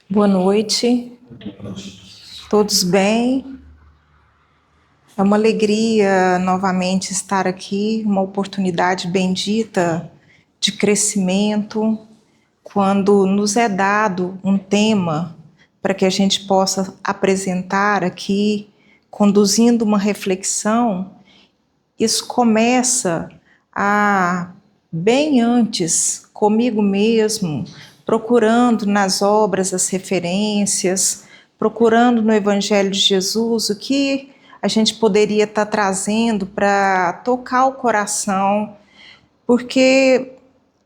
Boa noite, todos bem? É uma alegria novamente estar aqui, uma oportunidade bendita de crescimento, quando nos é dado um tema para que a gente possa apresentar aqui, conduzindo uma reflexão. Isso começa bem antes, comigo mesmo, procurando nas obras as referências, procurando no Evangelho de Jesus o que a gente poderia estar trazendo para tocar o coração, porque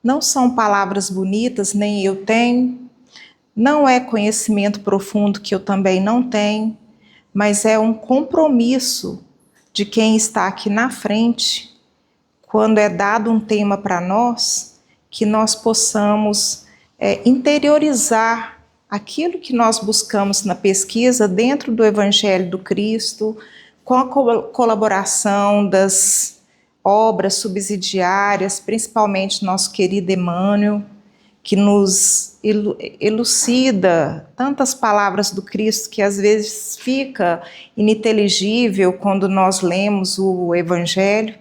não são palavras bonitas, nem eu tenho, não é conhecimento profundo que eu também não tenho, mas é um compromisso de quem está aqui na frente, quando é dado um tema para nós, que nós possamos interiorizar aquilo que nós buscamos na pesquisa dentro do Evangelho do Cristo, com a colaboração das obras subsidiárias, principalmente nosso querido Emmanuel, que nos elucida tantas palavras do Cristo que às vezes fica ininteligível quando nós lemos o Evangelho.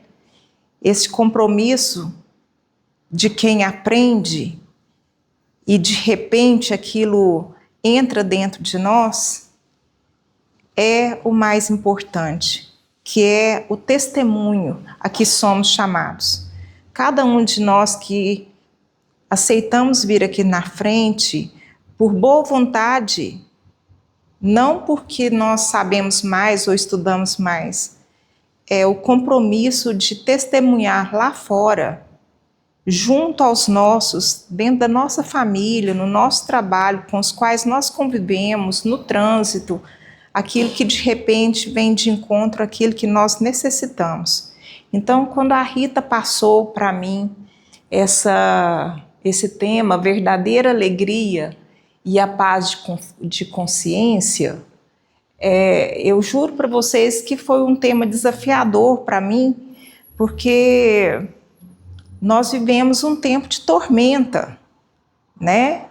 Esse compromisso de quem aprende e de repente aquilo entra dentro de nós é o mais importante, que é o testemunho a que somos chamados. Cada um de nós que aceitamos vir aqui na frente por boa vontade, não porque nós sabemos mais ou estudamos mais, é o compromisso de testemunhar lá fora, junto aos nossos, dentro da nossa família, no nosso trabalho, com os quais nós convivemos, no trânsito, aquilo que de repente vem de encontro àquilo que nós necessitamos. Então, quando a Rita passou para mim esse tema, verdadeira alegria e a paz de consciência, eu juro para vocês que foi um tema desafiador para mim, porque nós vivemos um tempo de tormenta, né?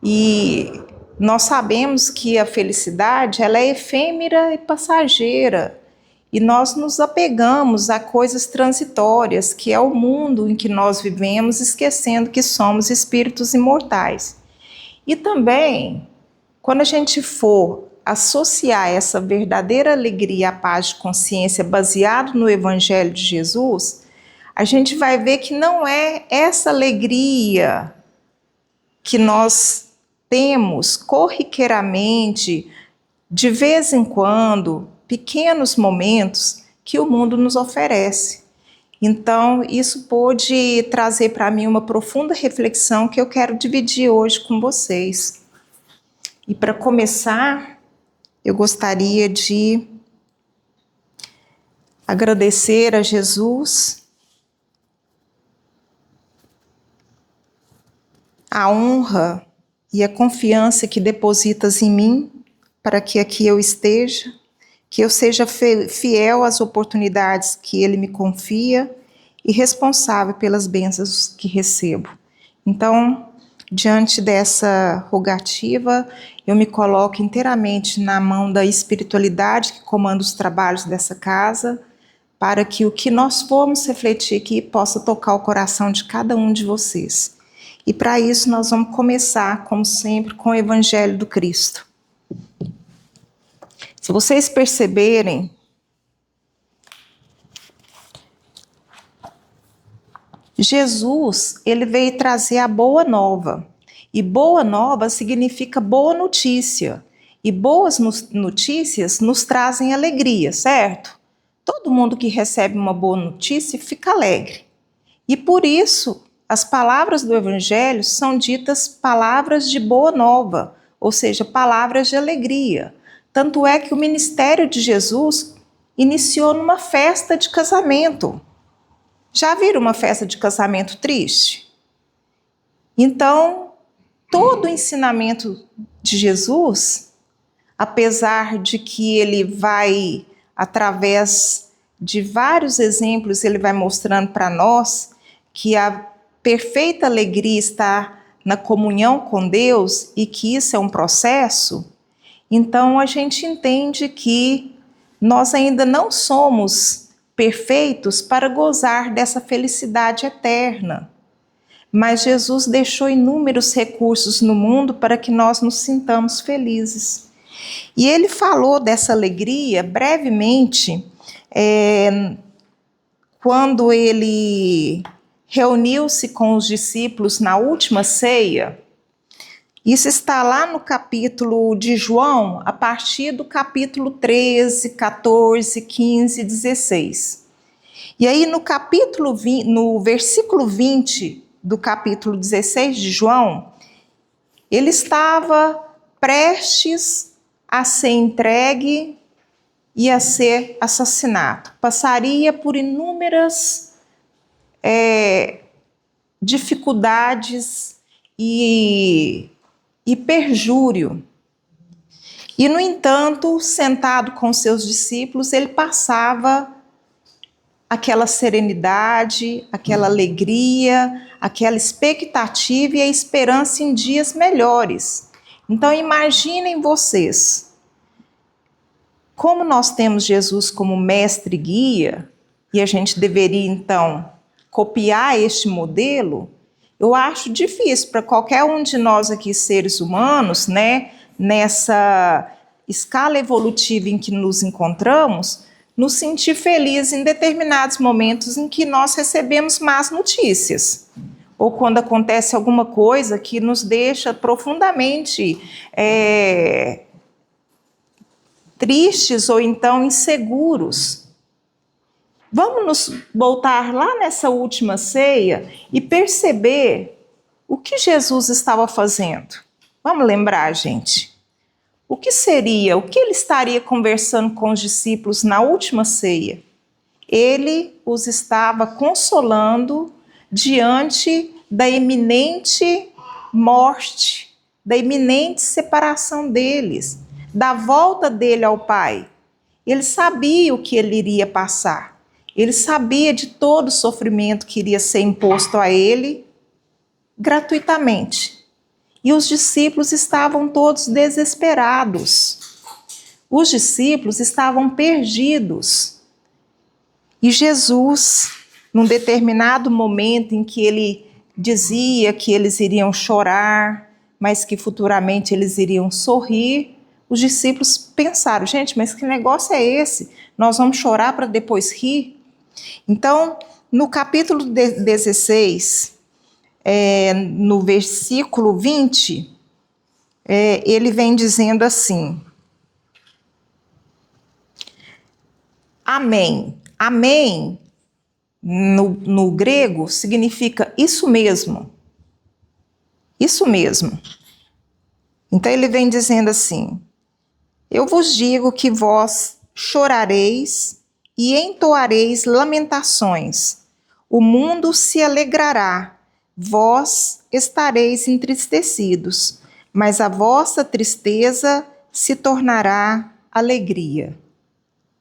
E nós sabemos que a felicidade ela é efêmera e passageira, e nós nos apegamos a coisas transitórias, que é o mundo em que nós vivemos, esquecendo que somos espíritos imortais. E também, quando a gente for associar essa verdadeira alegria à paz de consciência baseado no Evangelho de Jesus, a gente vai ver que não é essa alegria que nós temos corriqueiramente, de vez em quando, pequenos momentos que o mundo nos oferece. Então, isso pôde trazer para mim uma profunda reflexão que eu quero dividir hoje com vocês. E para começar, eu gostaria de agradecer a Jesus a honra e a confiança que depositas em mim para que aqui eu esteja, que eu seja fiel às oportunidades que Ele me confia e responsável pelas bênçãos que recebo. Então, diante dessa rogativa, eu me coloco inteiramente na mão da espiritualidade que comanda os trabalhos dessa casa, para que o que nós formos refletir aqui possa tocar o coração de cada um de vocês. E para isso nós vamos começar, como sempre, com o Evangelho do Cristo. Se vocês perceberem, Jesus, ele veio trazer a boa nova. E boa nova significa boa notícia. E boas notícias nos trazem alegria, certo? Todo mundo que recebe uma boa notícia fica alegre. E por isso, as palavras do Evangelho são ditas palavras de boa nova, ou seja, palavras de alegria. Tanto é que o ministério de Jesus iniciou numa festa de casamento. Já viram uma festa de casamento triste? Então, todo o ensinamento de Jesus, apesar de que ele vai, através de vários exemplos, ele vai mostrando para nós que a perfeita alegria está na comunhão com Deus e que isso é um processo, então a gente entende que nós ainda não somos perfeitos para gozar dessa felicidade eterna. Mas Jesus deixou inúmeros recursos no mundo para que nós nos sintamos felizes. E ele falou dessa alegria brevemente, quando ele reuniu-se com os discípulos na última ceia. Isso está lá no capítulo de João, a partir do capítulo 13, 14, 15 e 16. E aí no versículo 20 do capítulo 16 de João, ele estava prestes a ser entregue e a ser assassinado. Passaria por inúmeras dificuldades e perjúrio. E, no entanto, sentado com seus discípulos, ele passava aquela serenidade, aquela alegria, aquela expectativa e a esperança em dias melhores. Então, imaginem vocês, como nós temos Jesus como mestre e guia, e a gente deveria, então, copiar este modelo, eu acho difícil para qualquer um de nós aqui, seres humanos, né, nessa escala evolutiva em que nos encontramos, nos sentir felizes em determinados momentos em que nós recebemos más notícias, ou quando acontece alguma coisa que nos deixa profundamente tristes ou então inseguros. Vamos nos voltar lá nessa última ceia e perceber o que Jesus estava fazendo. Vamos lembrar, gente. O que seria, o que ele estaria conversando com os discípulos na última ceia? Ele os estava consolando diante da iminente morte, da iminente separação deles, da volta dele ao Pai. Ele sabia o que ele iria passar. Ele sabia de todo o sofrimento que iria ser imposto a ele gratuitamente. E os discípulos estavam todos desesperados. Os discípulos estavam perdidos. E Jesus, num determinado momento em que ele dizia que eles iriam chorar, mas que futuramente eles iriam sorrir, os discípulos pensaram, gente, mas que negócio é esse? Nós vamos chorar para depois rir? Então, no capítulo 16, no versículo 20, ele vem dizendo assim: Amém. Amém, no grego, significa isso mesmo. Isso mesmo. Então, ele vem dizendo assim: eu vos digo que vós chorareis e entoareis lamentações. O mundo se alegrará, vós estareis entristecidos, mas a vossa tristeza se tornará alegria.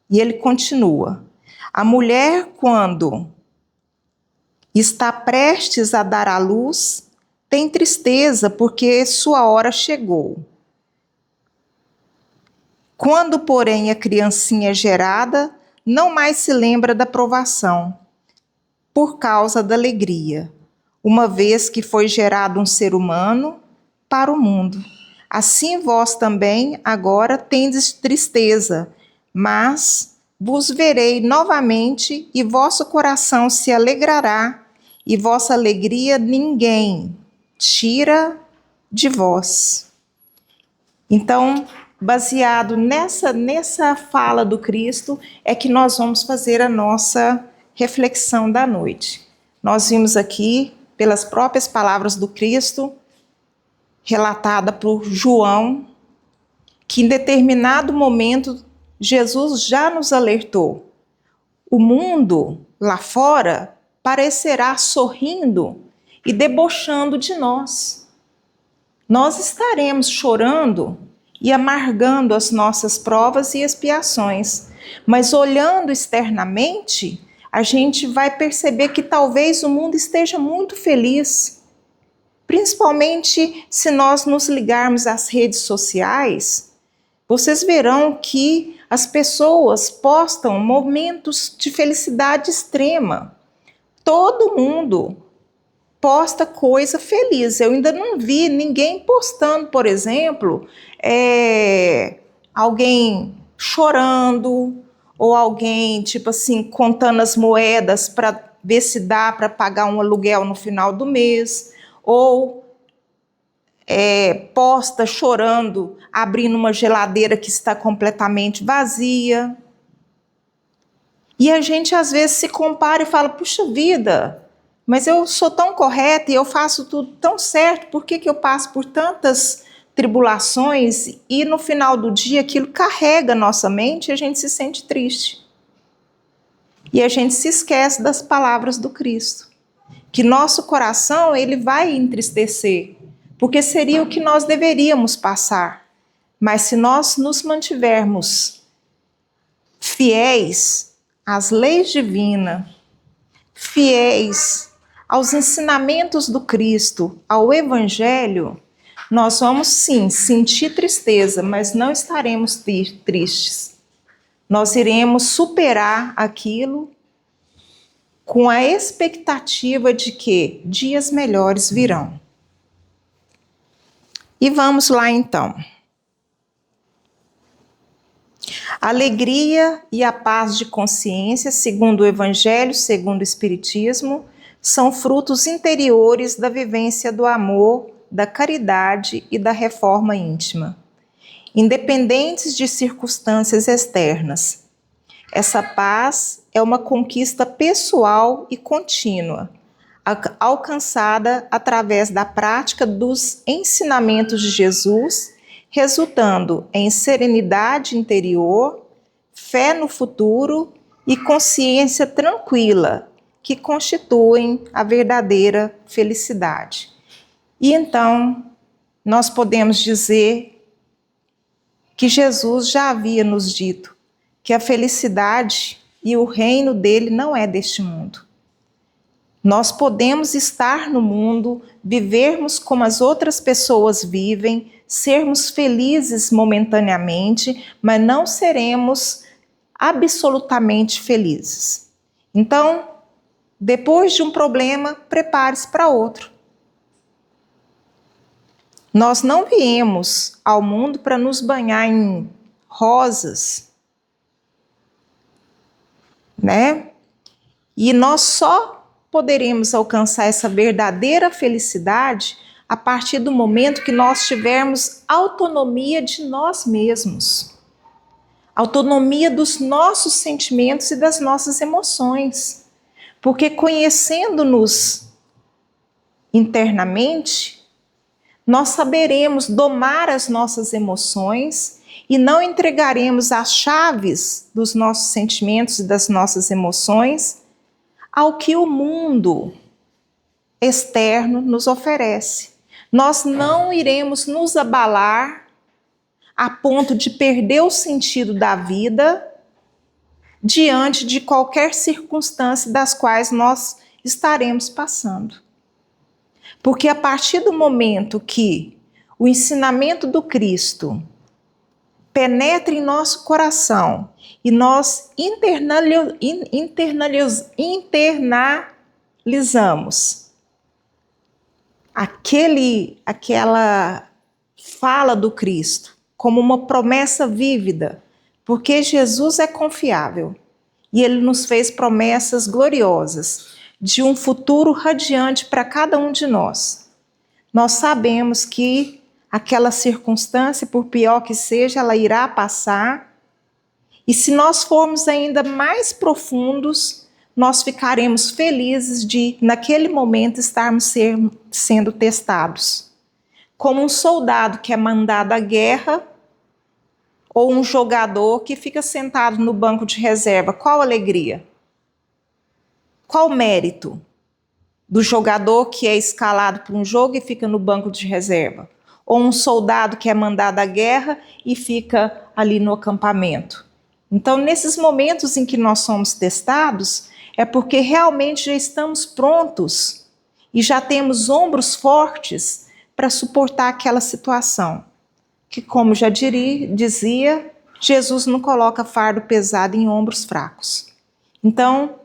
E ele continua: a mulher, quando está prestes a dar à luz, tem tristeza porque sua hora chegou. Quando, porém, a criancinha é gerada, não mais se lembra da provação, por causa da alegria, uma vez que foi gerado um ser humano para o mundo. Assim vós também agora tendes tristeza, mas vos verei novamente e vosso coração se alegrará, e vossa alegria ninguém tira de vós. Então, baseado nessa fala do Cristo, é que nós vamos fazer a nossa reflexão da noite. Nós vimos aqui, pelas próprias palavras do Cristo, relatada por João, que em determinado momento Jesus já nos alertou. O mundo lá fora parecerá sorrindo e debochando de nós. Nós estaremos chorando e amargando as nossas provas e expiações, mas olhando externamente, a gente vai perceber que talvez o mundo esteja muito feliz. Principalmente se nós nos ligarmos às redes sociais, vocês verão que as pessoas postam momentos de felicidade extrema. Todo mundo posta coisa feliz. Eu ainda não vi ninguém postando, por exemplo, alguém chorando, ou alguém, tipo assim, contando as moedas para ver se dá para pagar um aluguel no final do mês, ou posta chorando, abrindo uma geladeira que está completamente vazia. E a gente às vezes se compara e fala, puxa vida, mas eu sou tão correta e eu faço tudo tão certo, por que eu passo por tantas tribulações? E no final do dia aquilo carrega a nossa mente e a gente se sente triste. E a gente se esquece das palavras do Cristo, que nosso coração ele vai entristecer, porque seria o que nós deveríamos passar. Mas se nós nos mantivermos fiéis às leis divinas, fiéis aos ensinamentos do Cristo, ao Evangelho, nós vamos sim sentir tristeza, mas não estaremos tristes. Nós iremos superar aquilo com a expectativa de que dias melhores virão. E vamos lá então. A alegria e a paz de consciência, segundo o Evangelho, segundo o Espiritismo, são frutos interiores da vivência do amor, da caridade e da reforma íntima, independentes de circunstâncias externas. Essa paz é uma conquista pessoal e contínua, alcançada através da prática dos ensinamentos de Jesus, resultando em serenidade interior, fé no futuro e consciência tranquila, que constituem a verdadeira felicidade. E então, nós podemos dizer que Jesus já havia nos dito que a felicidade e o reino dele não é deste mundo. Nós podemos estar no mundo, vivermos como as outras pessoas vivem, sermos felizes momentaneamente, mas não seremos absolutamente felizes. Então, depois de um problema, prepare-se para outro. Nós não viemos ao mundo para nos banhar em rosas, né? E nós só poderemos alcançar essa verdadeira felicidade a partir do momento que nós tivermos autonomia de nós mesmos, autonomia dos nossos sentimentos e das nossas emoções. Porque conhecendo-nos internamente, nós saberemos domar as nossas emoções e não entregaremos as chaves dos nossos sentimentos e das nossas emoções ao que o mundo externo nos oferece. Nós não iremos nos abalar a ponto de perder o sentido da vida diante de qualquer circunstância das quais nós estaremos passando. Porque a partir do momento que o ensinamento do Cristo penetra em nosso coração e nós internalizamos aquela fala do Cristo como uma promessa vívida, porque Jesus é confiável e ele nos fez promessas gloriosas de um futuro radiante para cada um de nós. Nós sabemos que aquela circunstância, por pior que seja, ela irá passar, e se nós formos ainda mais profundos, nós ficaremos felizes de, naquele momento, estarmos sendo testados. Como um soldado que é mandado à guerra, ou um jogador que fica sentado no banco de reserva. Qual alegria? Qual o mérito do jogador que é escalado para um jogo e fica no banco de reserva? Ou um soldado que é mandado à guerra e fica ali no acampamento? Então, nesses momentos em que nós somos testados, é porque realmente já estamos prontos e já temos ombros fortes para suportar aquela situação. Que, como já dizia, Jesus não coloca fardo pesado em ombros fracos. Então,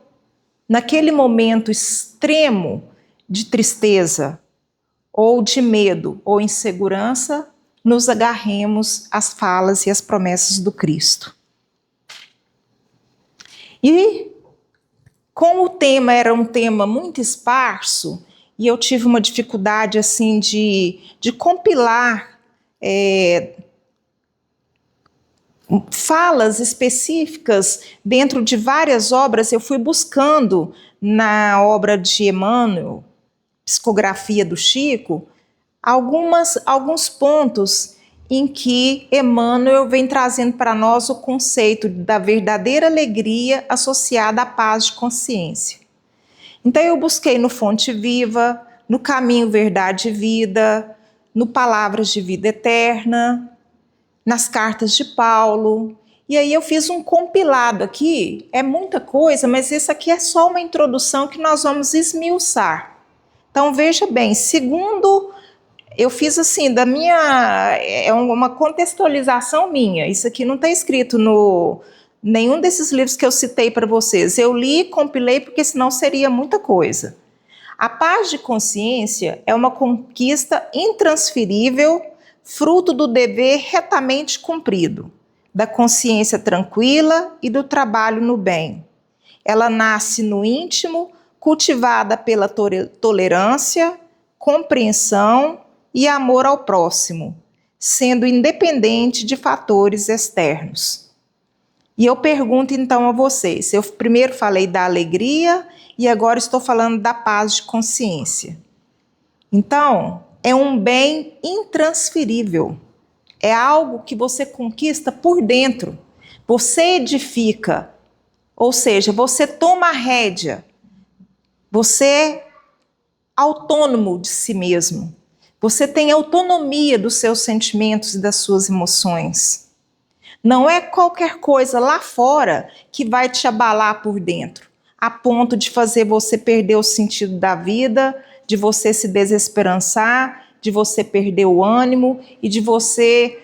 naquele momento extremo de tristeza, ou de medo, ou insegurança, nos agarremos às falas e às promessas do Cristo. E, como o tema era um tema muito esparso, e eu tive uma dificuldade assim de compilar falas específicas dentro de várias obras, eu fui buscando na obra de Emmanuel, Psicografia do Chico, alguns pontos em que Emmanuel vem trazendo para nós o conceito da verdadeira alegria associada à paz de consciência. Então eu busquei no Fonte Viva, no Caminho, Verdade e Vida, no Palavras de Vida Eterna, nas cartas de Paulo, e aí eu fiz um compilado aqui, é muita coisa, mas esse aqui é só uma introdução que nós vamos esmiuçar. Então veja bem, segundo, eu fiz assim, é uma contextualização minha, isso aqui não está escrito no nenhum desses livros que eu citei para vocês, eu li e compilei porque senão seria muita coisa. A paz de consciência é uma conquista intransferível, fruto do dever retamente cumprido, da consciência tranquila e do trabalho no bem. Ela nasce no íntimo, cultivada pela tolerância, compreensão e amor ao próximo, sendo independente de fatores externos. E eu pergunto então a vocês, eu primeiro falei da alegria e agora estou falando da paz de consciência. Então, é um bem intransferível. É algo que você conquista por dentro. Você edifica, ou seja, você toma a rédea. Você é autônomo de si mesmo. Você tem autonomia dos seus sentimentos e das suas emoções. Não é qualquer coisa lá fora que vai te abalar por dentro, a ponto de fazer você perder o sentido da vida, de você se desesperançar, de você perder o ânimo e de você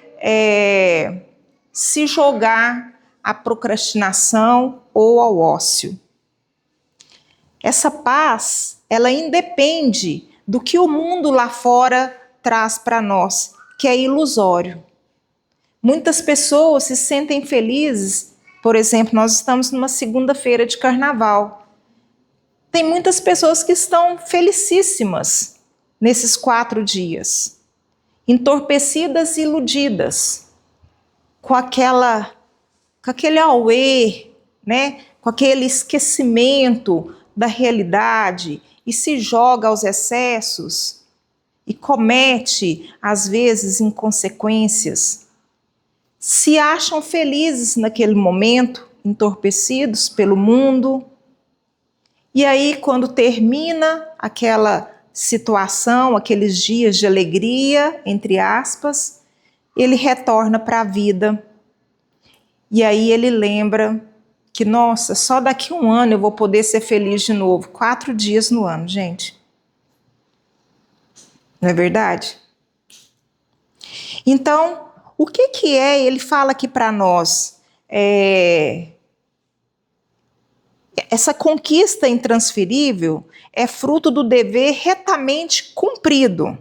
se jogar à procrastinação ou ao ócio. Essa paz, ela independe do que o mundo lá fora traz para nós, que é ilusório. Muitas pessoas se sentem felizes, por exemplo, nós estamos numa segunda-feira de carnaval. Tem muitas pessoas que estão felicíssimas nesses 4 dias, entorpecidas e iludidas, com aquele auê, né? Com aquele esquecimento da realidade e se joga aos excessos e comete, às vezes, inconsequências. Se acham felizes naquele momento, entorpecidos pelo mundo. E aí, quando termina aquela situação, aqueles dias de alegria, entre aspas, ele retorna para a vida. E aí ele lembra que, nossa, só daqui 1 ano eu vou poder ser feliz de novo. 4 dias no ano, gente. Não é verdade? Então, o que é, ele fala aqui para nós, essa conquista intransferível é fruto do dever retamente cumprido.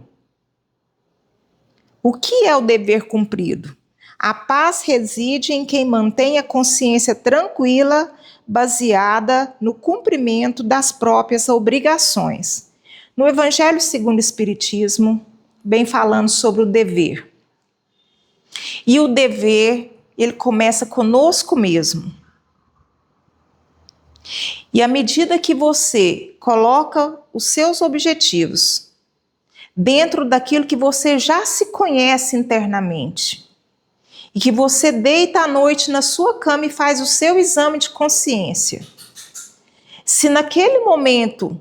O que é o dever cumprido? A paz reside em quem mantém a consciência tranquila, baseada no cumprimento das próprias obrigações. No Evangelho segundo o Espiritismo, bem falando sobre o dever. E o dever, ele começa conosco mesmo. E à medida que você coloca os seus objetivos dentro daquilo que você já se conhece internamente, e que você deita à noite na sua cama e faz o seu exame de consciência, se naquele momento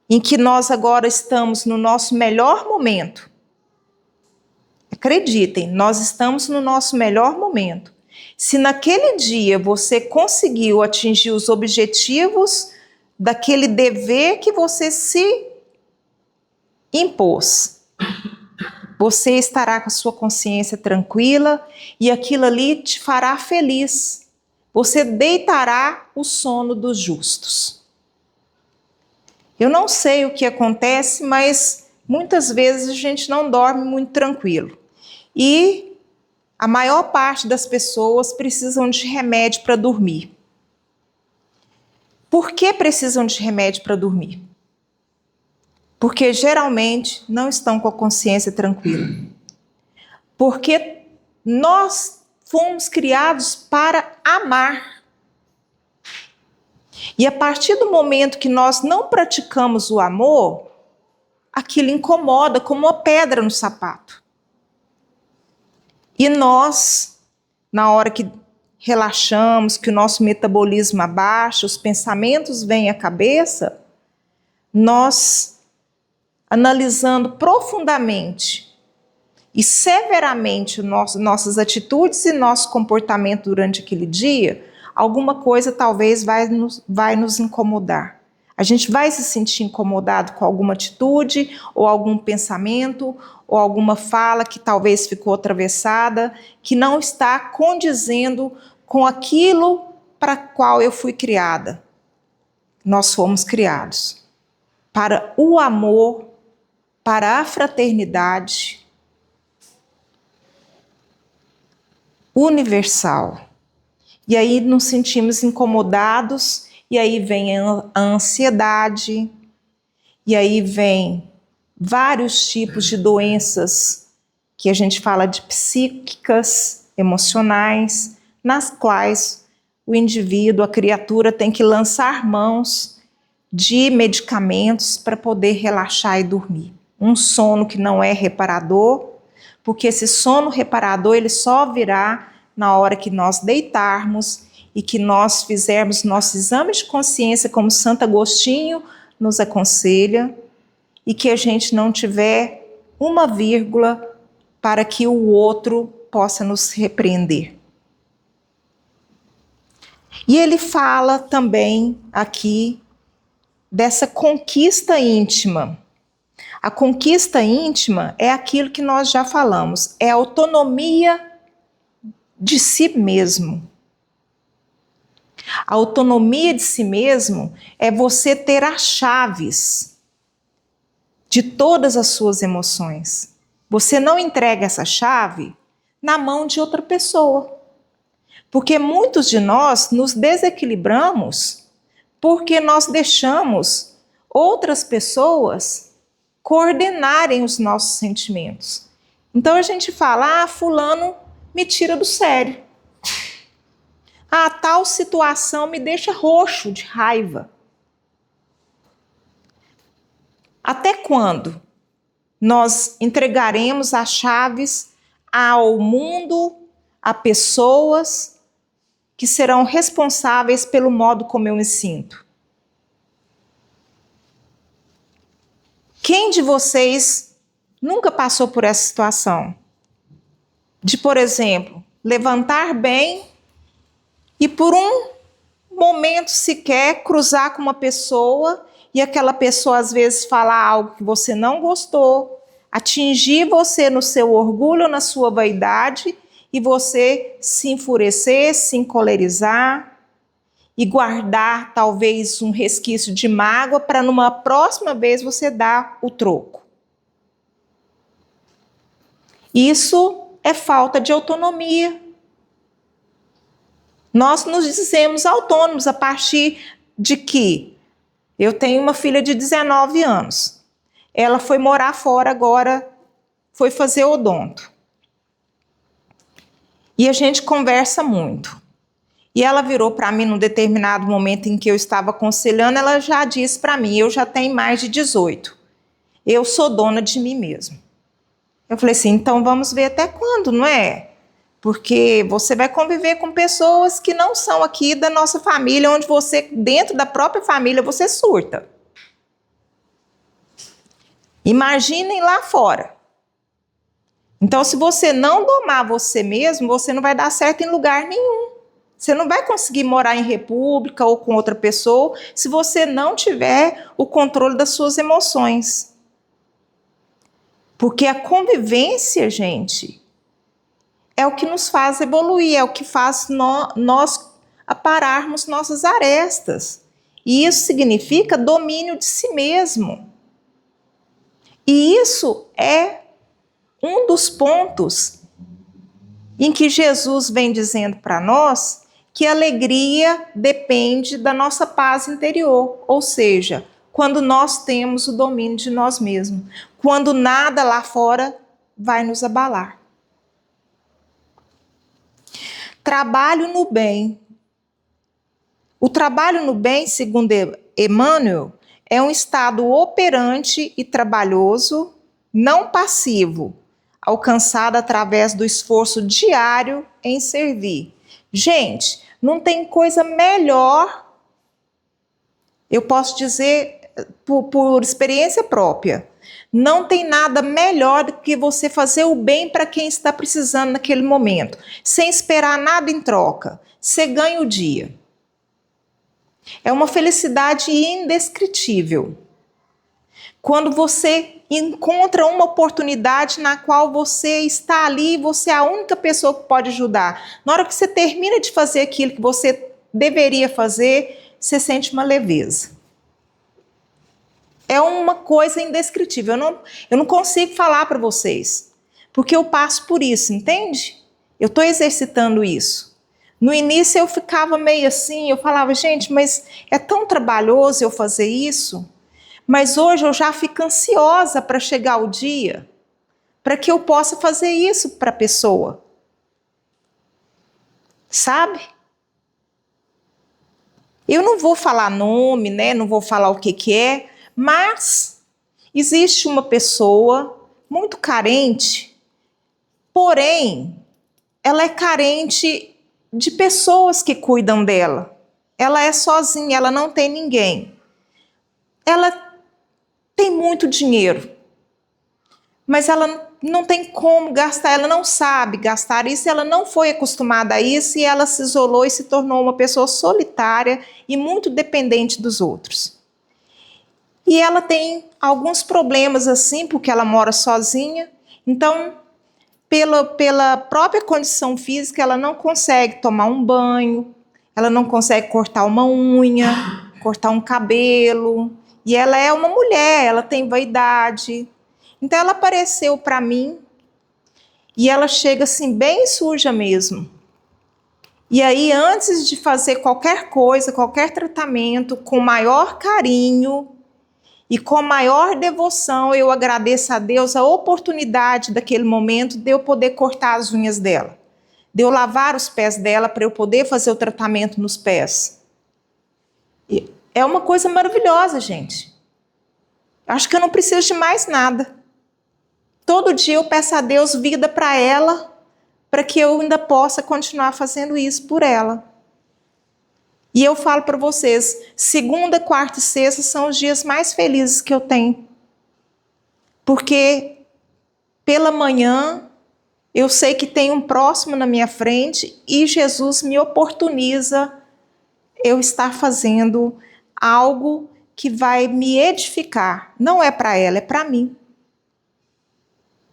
em que nós agora estamos no nosso melhor momento, acreditem, nós estamos no nosso melhor momento. Se naquele dia você conseguiu atingir os objetivos daquele dever que você se impôs. Você estará com a sua consciência tranquila e aquilo ali te fará feliz. Você deitará o sono dos justos. Eu não sei o que acontece, mas muitas vezes a gente não dorme muito tranquilo. E a maior parte das pessoas precisam de remédio para dormir. Por que precisam de remédio para dormir? Porque geralmente não estão com a consciência tranquila. Porque nós fomos criados para amar. E a partir do momento que nós não praticamos o amor, aquilo incomoda como uma pedra no sapato. E nós, na hora que relaxamos, que o nosso metabolismo abaixa, os pensamentos vêm à cabeça, nós, analisando profundamente e severamente nossas atitudes e nosso comportamento durante aquele dia, alguma coisa talvez vai nos incomodar. A gente vai se sentir incomodado com alguma atitude, ou algum pensamento, ou alguma fala que talvez ficou atravessada, que não está condizendo com aquilo para qual eu fui criada. Nós fomos criados para o amor, para a fraternidade universal. E aí nos sentimos incomodados, e aí vem a ansiedade, e aí vem vários tipos de doenças que a gente fala de psíquicas, emocionais, nas quais o indivíduo, a criatura, tem que lançar mãos de medicamentos para poder relaxar e dormir. Um sono que não é reparador, porque esse sono reparador ele só virá na hora que nós deitarmos e que nós fizermos nosso exame de consciência, como Santo Agostinho nos aconselha, e que a gente não tiver uma vírgula para que o outro possa nos repreender. E ele fala também aqui dessa conquista íntima. A conquista íntima é aquilo que nós já falamos, é a autonomia de si mesmo. A autonomia de si mesmo é você ter as chaves de todas as suas emoções. Você não entrega essa chave na mão de outra pessoa. Porque muitos de nós nos desequilibramos porque nós deixamos outras pessoas coordenarem os nossos sentimentos. Então a gente fala, fulano me tira do sério. Tal situação me deixa roxo de raiva. Até quando nós entregaremos as chaves ao mundo, a pessoas que serão responsáveis pelo modo como eu me sinto? Quem de vocês nunca passou por essa situação? De, por exemplo, levantar bem e por um momento sequer cruzar com uma pessoa e aquela pessoa às vezes falar algo que você não gostou, atingir você no seu orgulho, na sua vaidade, e você se enfurecer, se encolerizar e guardar talvez um resquício de mágoa para numa próxima vez você dar o troco. Isso é falta de autonomia. Nós nos dizemos autônomos a partir de que eu tenho uma filha de 19 anos. Ela foi morar fora agora, foi fazer odonto. E a gente conversa muito. E ela virou para mim num determinado momento em que eu estava aconselhando, ela já disse para mim, eu já tenho mais de 18. Eu sou dona de mim mesma. Eu falei assim, então vamos ver até quando, não é? Porque você vai conviver com pessoas que não são aqui da nossa família, onde você, dentro da própria família, você surta. Imaginem lá fora. Então, se você não domar você mesmo, você não vai dar certo em lugar nenhum. Você não vai conseguir morar em república ou com outra pessoa se você não tiver o controle das suas emoções. Porque a convivência, gente, é o que nos faz evoluir, é o que faz nós apararmos nossas arestas. E isso significa domínio de si mesmo. E isso é um dos pontos em que Jesus vem dizendo para nós que a alegria depende da nossa paz interior, ou seja, quando nós temos o domínio de nós mesmos, quando nada lá fora vai nos abalar. Trabalho no bem. O trabalho no bem, segundo Emmanuel, é um estado operante e trabalhoso, não passivo, alcançado através do esforço diário em servir. Gente, não tem coisa melhor, eu posso dizer por experiência própria, não tem nada melhor do que você fazer o bem para quem está precisando naquele momento, sem esperar nada em troca. Você ganha o dia. É uma felicidade indescritível. Quando você encontra uma oportunidade na qual você está ali, você é a única pessoa que pode ajudar. Na hora que você termina de fazer aquilo que você deveria fazer, você sente uma leveza. É uma coisa indescritível. Eu não consigo falar para vocês, porque eu passo por isso, entende? Eu estou exercitando isso. No início eu ficava meio assim, eu falava, gente, mas é tão trabalhoso eu fazer isso. Mas hoje eu já fico ansiosa para chegar o dia, para que eu possa fazer isso para a pessoa. Sabe? Eu não vou falar nome, né? Não vou falar o que é, mas existe uma pessoa muito carente, porém, ela é carente de pessoas que cuidam dela. Ela é sozinha, ela não tem ninguém. Ela tem muito dinheiro, mas ela não tem como gastar, ela não sabe gastar isso, ela não foi acostumada a isso e ela se isolou e se tornou uma pessoa solitária e muito dependente dos outros. E ela tem alguns problemas assim, porque ela mora sozinha, então, pela própria condição física, ela não consegue tomar um banho, ela não consegue cortar uma unha, cortar um cabelo. E ela é uma mulher, ela tem vaidade. Então ela apareceu para mim e ela chega assim bem suja mesmo. E aí antes de fazer qualquer coisa, qualquer tratamento, com maior carinho e com maior devoção, eu agradeço a Deus a oportunidade daquele momento de eu poder cortar as unhas dela, de eu lavar os pés dela para eu poder fazer o tratamento nos pés. É uma coisa maravilhosa, gente. Acho que eu não preciso de mais nada. Todo dia eu peço a Deus vida para ela, para que eu ainda possa continuar fazendo isso por ela. E eu falo para vocês, segunda, quarta e sexta são os dias mais felizes que eu tenho. Porque pela manhã eu sei que tem um próximo na minha frente e Jesus me oportuniza eu estar fazendo algo que vai me edificar. Não é para ela, é para mim.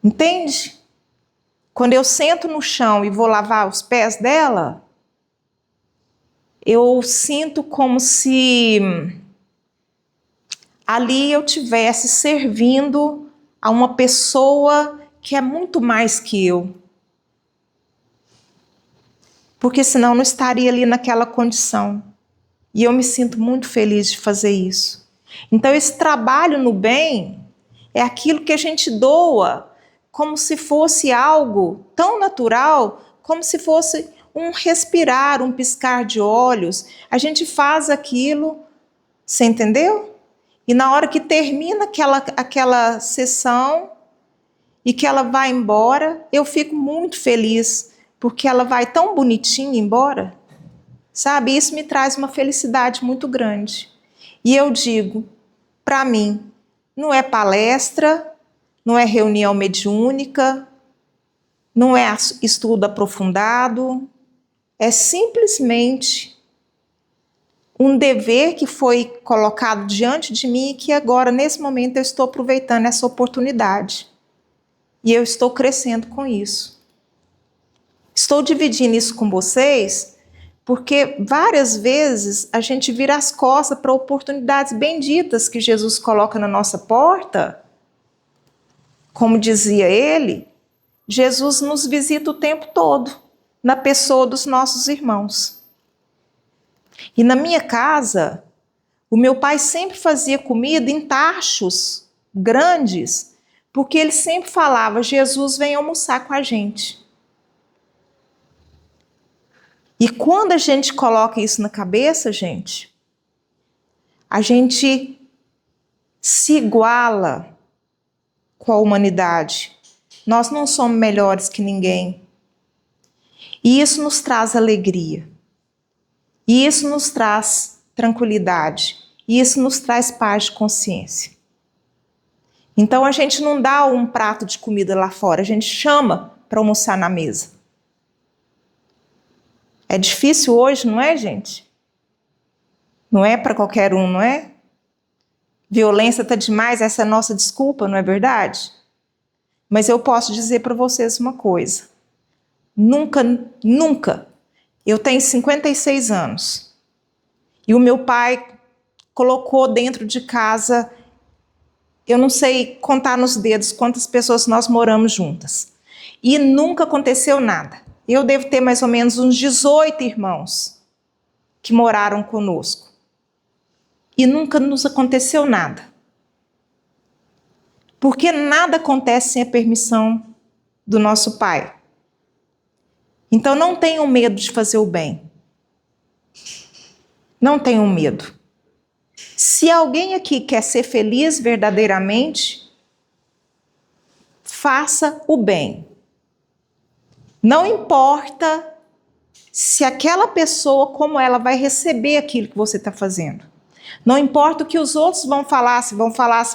Entende? Quando eu sento no chão e vou lavar os pés dela, eu sinto como se ali eu estivesse servindo a uma pessoa que é muito mais que eu. Porque senão eu não estaria ali naquela condição. E eu me sinto muito feliz de fazer isso. Então esse trabalho no bem é aquilo que a gente doa como se fosse algo tão natural, como se fosse um respirar, um piscar de olhos. A gente faz aquilo, você entendeu? E na hora que termina aquela sessão e que ela vai embora, eu fico muito feliz, porque ela vai tão bonitinha embora, sabe? Isso me traz uma felicidade muito grande. E eu digo, para mim, não é palestra, não é reunião mediúnica, não é estudo aprofundado, é simplesmente um dever que foi colocado diante de mim e que agora, nesse momento, eu estou aproveitando essa oportunidade. E eu estou crescendo com isso. Estou dividindo isso com vocês porque várias vezes a gente vira as costas para oportunidades benditas que Jesus coloca na nossa porta. Como dizia ele, Jesus nos visita o tempo todo, na pessoa dos nossos irmãos. E na minha casa, o meu pai sempre fazia comida em tachos grandes, porque ele sempre falava, Jesus vem almoçar com a gente. E quando a gente coloca isso na cabeça, gente, a gente se iguala com a humanidade. Nós não somos melhores que ninguém. E isso nos traz alegria. E isso nos traz tranquilidade. E isso nos traz paz de consciência. Então a gente não dá um prato de comida lá fora, a gente chama para almoçar na mesa. É difícil hoje, não é, gente? Não é para qualquer um, não é? Violência está demais, essa é a nossa desculpa, não é verdade? Mas eu posso dizer para vocês uma coisa. Nunca. Eu tenho 56 anos. E o meu pai colocou dentro de casa, eu não sei contar nos dedos quantas pessoas nós moramos juntas. E nunca aconteceu nada. Eu devo ter mais ou menos uns 18 irmãos que moraram conosco. E nunca nos aconteceu nada. Porque nada acontece sem a permissão do nosso Pai. Então não tenham medo de fazer o bem. Não tenham medo. Se alguém aqui quer ser feliz verdadeiramente, faça o bem. Não importa se aquela pessoa, como ela vai receber aquilo que você está fazendo. Não importa o que os outros vão falar se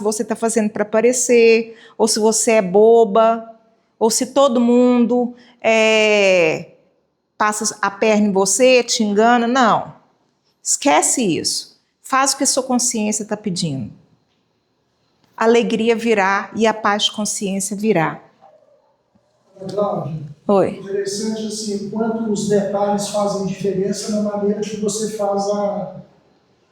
você está fazendo para aparecer, ou se você é boba, ou se todo mundo passa a perna em você, te engana. Não. Esquece isso. Faz o que a sua consciência está pedindo. A alegria virá e a paz de consciência virá. Cláudia, Oi. interessante assim, quanto os detalhes fazem diferença na maneira que você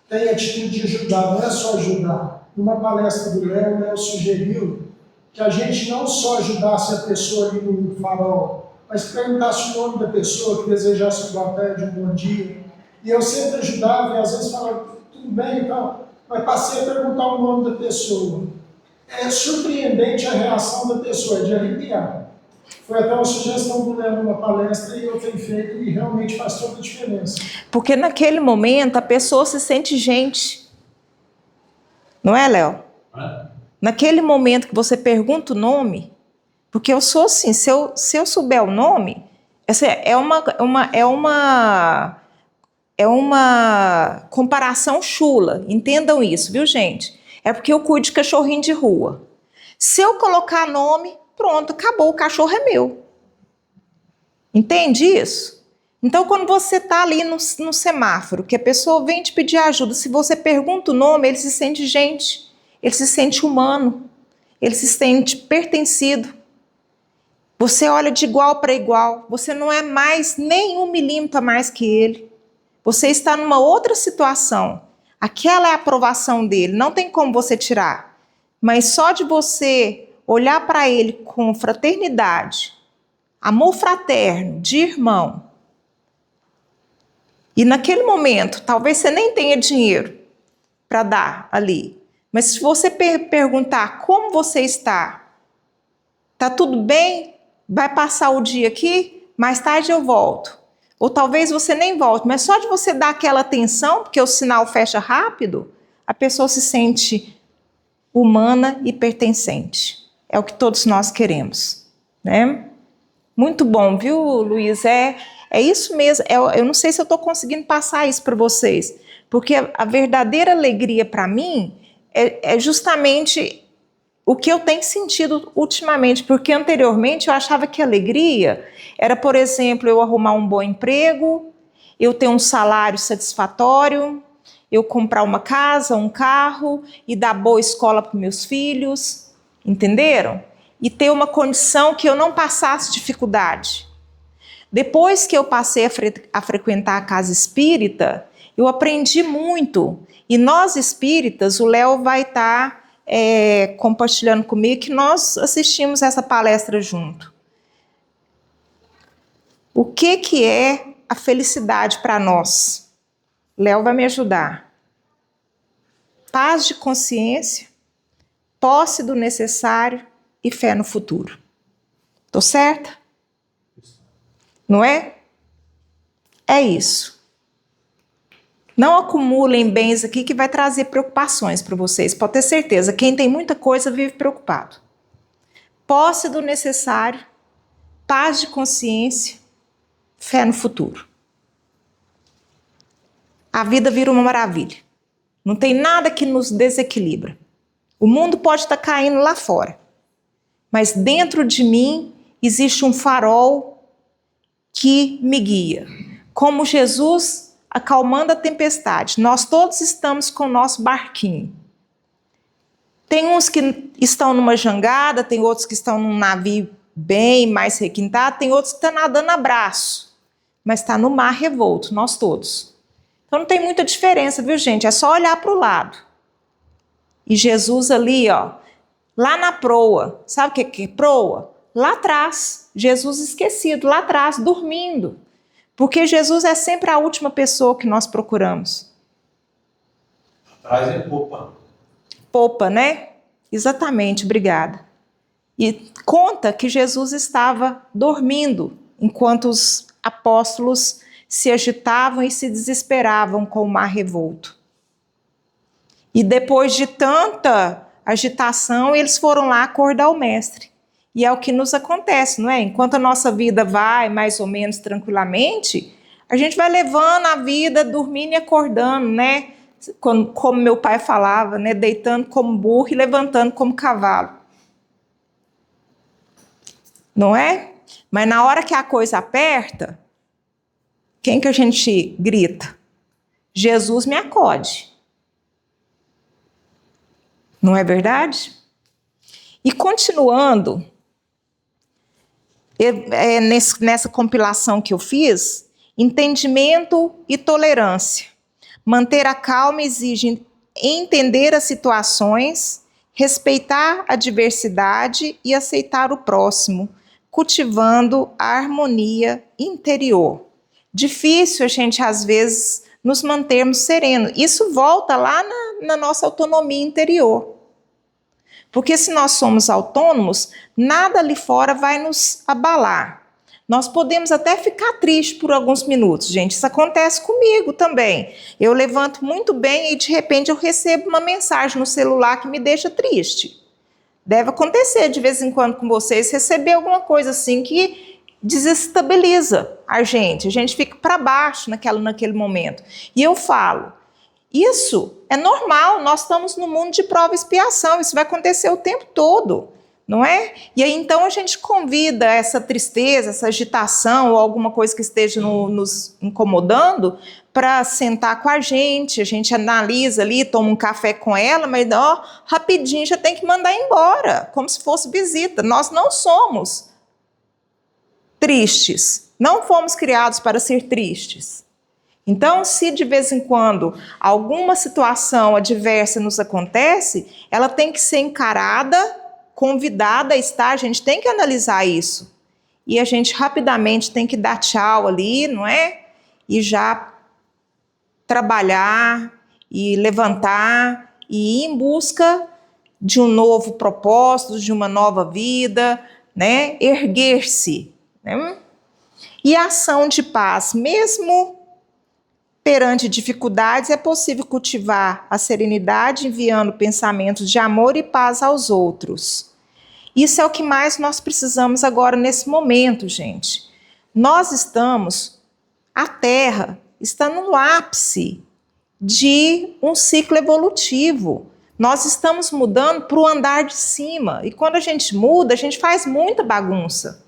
tem a atitude de ajudar, não é só ajudar. Numa palestra do Léo sugeriu que a gente não só ajudasse a pessoa ali no farol, mas perguntasse o nome da pessoa, que desejasse um boa tarde, um bom dia. E eu sempre ajudava, e às vezes falava, tudo bem e tal, mas passei a perguntar o nome da pessoa. É surpreendente a reação da pessoa, é de arrepiar. Foi até uma sugestão do Léo numa palestra e eu tenho feito e realmente faz toda a diferença. Porque naquele momento a pessoa se sente gente. Não é, Léo? Naquele momento que você pergunta o nome, porque eu sou assim, se eu souber o nome, essa é uma comparação chula, entendam isso, viu, gente? É porque eu cuido de cachorrinho de rua. Se eu colocar nome, pronto, acabou, o cachorro é meu. Entende isso? Então, quando você está ali no semáforo, que a pessoa vem te pedir ajuda, se você pergunta o nome, ele se sente gente, ele se sente humano, ele se sente pertencido. Você olha de igual para igual, você não é mais nem 1 milímetro a mais que ele. Você está numa outra situação. Aquela é a aprovação dele, não tem como você tirar. Mas só de você olhar para ele com fraternidade, amor fraterno, de irmão, e naquele momento, talvez você nem tenha dinheiro para dar ali, mas se você perguntar como você está tudo bem? Vai passar o dia aqui? Mais tarde eu volto. Ou talvez você nem volte, mas só de você dar aquela atenção, porque o sinal fecha rápido, a pessoa se sente humana e pertencente. É o que todos nós queremos, né? Muito bom, viu, Luiz? É isso mesmo. Eu não sei se eu estou conseguindo passar isso para vocês, porque a verdadeira alegria para mim é justamente o que eu tenho sentido ultimamente, porque anteriormente eu achava que alegria era, por exemplo, eu arrumar um bom emprego, eu ter um salário satisfatório, eu comprar uma casa, um carro e dar boa escola para meus filhos, entenderam? e ter uma condição que eu não passasse dificuldade. Depois que eu passei a frequentar a casa espírita, eu aprendi muito. E nós espíritas, o Léo vai estar compartilhando comigo que nós assistimos essa palestra junto. O que é a felicidade para nós? Léo vai me ajudar. Paz de consciência, posse do necessário e fé no futuro. Tô certa? Não é? É isso. Não acumulem bens aqui que vai trazer preocupações para vocês. Pode ter certeza, quem tem muita coisa vive preocupado. Posse do necessário, paz de consciência, fé no futuro. A vida vira uma maravilha. Não tem nada que nos desequilibra. O mundo pode estar caindo lá fora, mas dentro de mim existe um farol que me guia. Como Jesus acalmando a tempestade, nós todos estamos com o nosso barquinho. Tem uns que estão numa jangada, tem outros que estão num navio bem mais requintado, tem outros que estão nadando a braço, mas está no mar revolto, nós todos. Então não tem muita diferença, viu, gente? É só olhar para o lado. E Jesus ali, ó, lá na proa, sabe o que é proa? Lá atrás, Jesus esquecido, lá atrás, dormindo. Porque Jesus é sempre a última pessoa que nós procuramos. Atrás é popa. Popa, né? Exatamente, obrigada. E conta que Jesus estava dormindo, enquanto os apóstolos se agitavam e se desesperavam com o mar revolto. E depois de tanta agitação, eles foram lá acordar o mestre. E é o que nos acontece, não é? Enquanto a nossa vida vai mais ou menos tranquilamente, a gente vai levando a vida, dormindo e acordando, né? Como meu pai falava, né? Deitando como burro e levantando como cavalo. Não é? Mas na hora que a coisa aperta, quem que a gente grita? Jesus me acode. Não é verdade? E continuando, nessa compilação que eu fiz, entendimento e tolerância. Manter a calma exige entender as situações, respeitar a diversidade e aceitar o próximo, cultivando a harmonia interior. Difícil a gente, às vezes, nos mantermos serenos. Isso volta lá na nossa autonomia interior. Porque se nós somos autônomos, nada ali fora vai nos abalar. Nós podemos até ficar tristes por alguns minutos, gente. Isso acontece comigo também. Eu levanto muito bem e de repente eu recebo uma mensagem no celular que me deixa triste. Deve acontecer de vez em quando com vocês, receber alguma coisa assim que desestabiliza a gente fica para baixo naquele momento. E eu falo, isso é normal, nós estamos no mundo de prova e expiação, isso vai acontecer o tempo todo, não é? E aí então a gente convida essa tristeza, essa agitação ou alguma coisa que esteja nos incomodando para sentar com a gente analisa ali, toma um café com ela, mas rapidinho já tem que mandar embora, como se fosse visita. Nós não somos tristes, não fomos criados para ser tristes. Então, se de vez em quando alguma situação adversa nos acontece, ela tem que ser encarada, convidada a estar, a gente tem que analisar isso. E a gente rapidamente tem que dar tchau ali, não é? E já trabalhar, e levantar, e ir em busca de um novo propósito, de uma nova vida, né? Erguer-se. Né? E a ação de paz, mesmo perante dificuldades, é possível cultivar a serenidade enviando pensamentos de amor e paz aos outros. Isso é o que mais nós precisamos agora nesse momento, gente. Nós estamos, a Terra está no ápice de um ciclo evolutivo. Nós estamos mudando para o andar de cima. E quando a gente muda, a gente faz muita bagunça.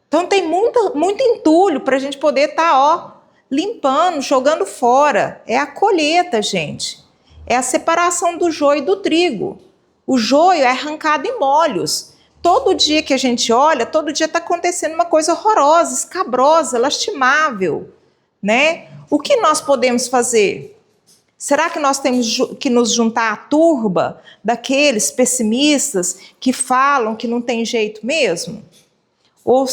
Então tem muito entulho para a gente poder estar limpando, jogando fora. É a colheita, gente. É a separação do joio e do trigo. O joio é arrancado em molhos. todo dia que a gente olha, todo dia está acontecendo uma coisa horrorosa, escabrosa, lastimável, né? O que nós podemos fazer? Será que nós temos que nos juntar à turba daqueles pessimistas que falam que não tem jeito mesmo? Ou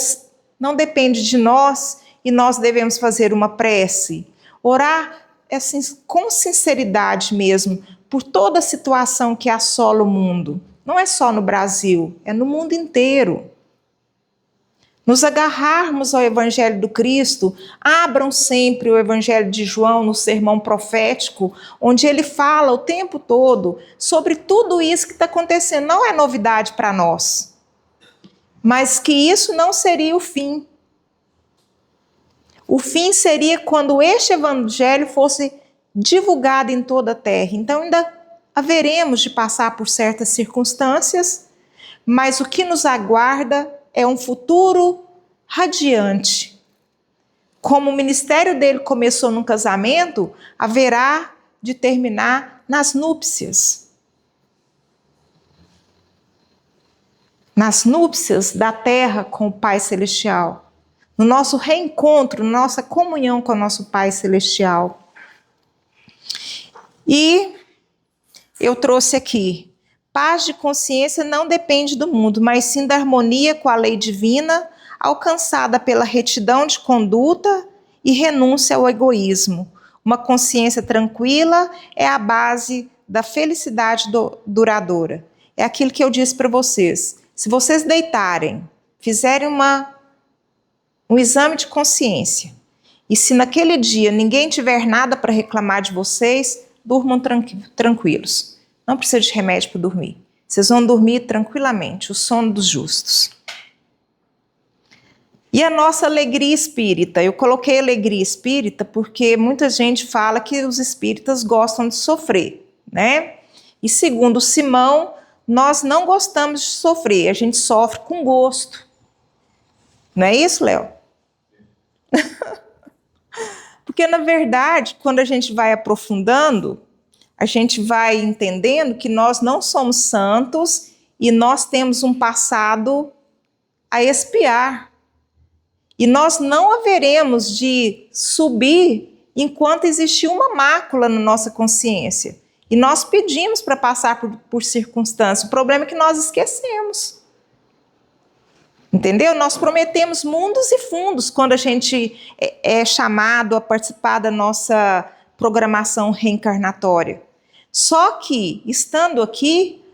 não depende de nós e nós devemos fazer uma prece? Orar assim, com sinceridade mesmo, por toda a situação que assola o mundo. Não é só no Brasil, é no mundo inteiro. Nos agarrarmos ao Evangelho do Cristo, abram sempre o Evangelho de João no sermão profético, onde ele fala o tempo todo sobre tudo isso que está acontecendo. Não é novidade para nós, mas que isso não seria o fim. O fim seria quando este Evangelho fosse divulgado em toda a terra. Então ainda haveremos de passar por certas circunstâncias, mas o que nos aguarda é um futuro radiante. Como o ministério dele começou num casamento, haverá de terminar nas núpcias. Nas núpcias da terra com o Pai Celestial. No nosso reencontro, na nossa comunhão com o nosso Pai Celestial. E eu trouxe aqui, paz de consciência não depende do mundo, mas sim da harmonia com a lei divina, alcançada pela retidão de conduta e renúncia ao egoísmo. Uma consciência tranquila é a base da felicidade duradoura. É aquilo que eu disse para vocês. Se vocês deitarem, fizerem um exame de consciência, e se naquele dia ninguém tiver nada para reclamar de vocês, durmam tranquilos. Não precisa de remédio para dormir. Vocês vão dormir tranquilamente, o sono dos justos. E a nossa alegria espírita? Eu coloquei alegria espírita porque muita gente fala que os espíritas gostam de sofrer, né? E segundo Simão, nós não gostamos de sofrer, a gente sofre com gosto. Não é isso, Léo? Porque, na verdade, quando a gente vai aprofundando, a gente vai entendendo que nós não somos santos e nós temos um passado a expiar. E nós não haveremos de subir enquanto existir uma mácula na nossa consciência. E nós pedimos para passar por circunstâncias. O problema é que nós esquecemos. Entendeu? Nós prometemos mundos e fundos quando a gente é chamado a participar da nossa programação reencarnatória. Só que, estando aqui,